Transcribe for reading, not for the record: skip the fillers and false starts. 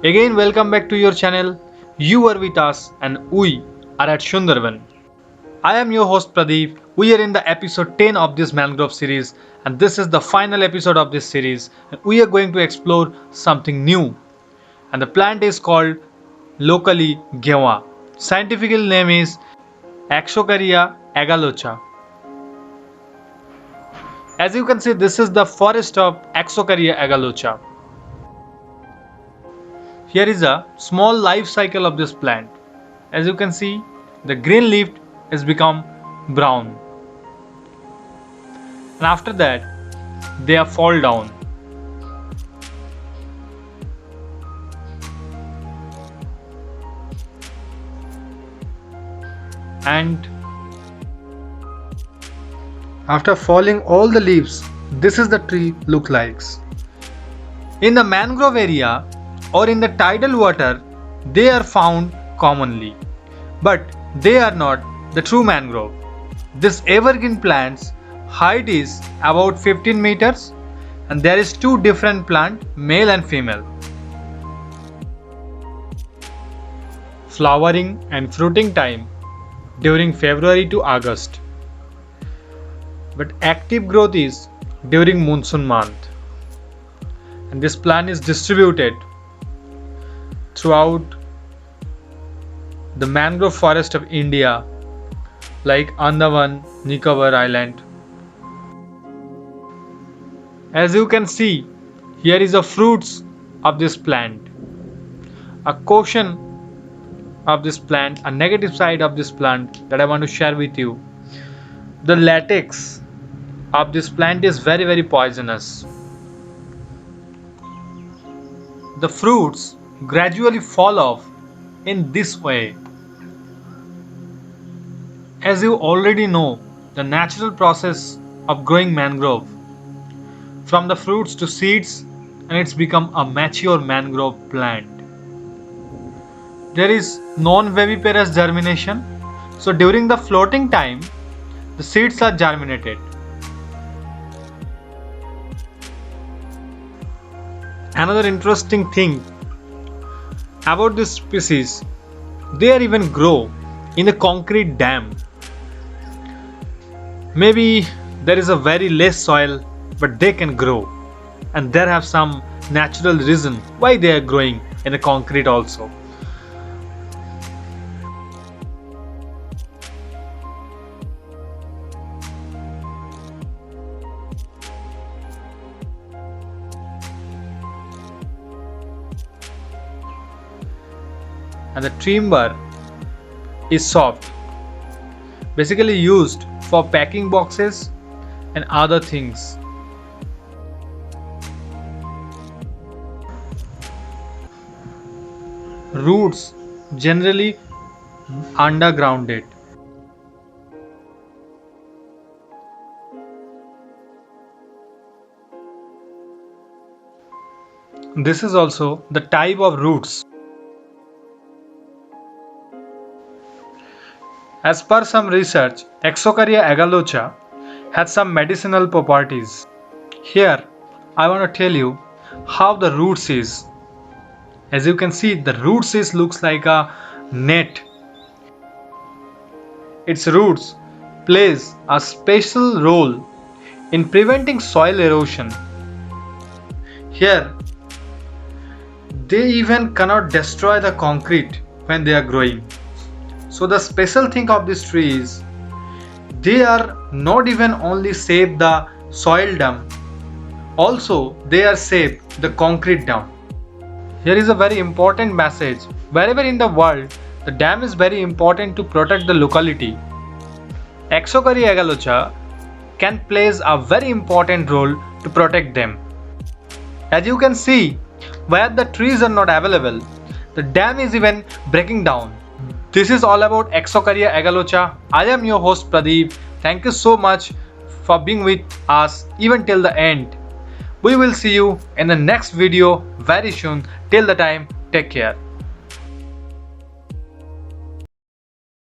Again, welcome back to your channel. You are with us and we are at Sundarban. I am your host Pradeep. We are in the episode 10 of this mangrove series, and this is the final episode of this series. And we are going to explore something new. And the plant is called locally Gewa. Scientific name is Axocaria agalocha. As you can see, this is the forest of Axocaria agalocha. Here is a small life cycle of this plant. As you can see, the green leaf has become brown, and after that they fall down. And after falling all the leaves, this is the tree look likes. In the mangrove area or in the tidal water, they are found commonly, but they are not the true mangrove. This evergreen plant's height is about 15 meters, and there is two different plant, male and female. Flowering and fruiting time during February to August, but active growth is during monsoon month. And this plant is distributed throughout the mangrove forest of India, like Andaman, Nicobar Island. As you can see, here is the fruits of this plant. A caution of this plant, a negative side of this plant that I want to share with you. The latex of this plant is very poisonous. The fruits gradually fall off in this way. As you already know, the natural process of growing mangrove, from the fruits to seeds, and it's become a mature mangrove plant. There is non-viviparous germination, so during the floating time, the seeds are germinated. Another interesting thing about this species, they are even grow in a concrete dam. Maybe there is a very less soil, but they can grow, and there have some natural reason why they are growing in the concrete also. And the timber is soft, basically used for packing boxes and other things. Roots generally undergrounded. This is also the type of roots. As per some research, Axocaria agalocha has some medicinal properties. Here, I want to tell you how the roots is. As you can see, the roots is looks like a net. Its roots plays a special role in preventing soil erosion. Here, they even cannot destroy the concrete when they are growing. So the special thing of this tree is they are not even only save the soil dump, also they are save the concrete dump. Here is a very important message. Wherever in the world, the dam is very important to protect the locality. Axocaria agalocha can plays a very important role to protect them. As you can see, where the trees are not available, the dam is even breaking down. This is all about Axocaria agalocha. I am your host Pradeep. Thank you so much for being with us even till the end. We will see you in the next video very soon. Till the time, take care.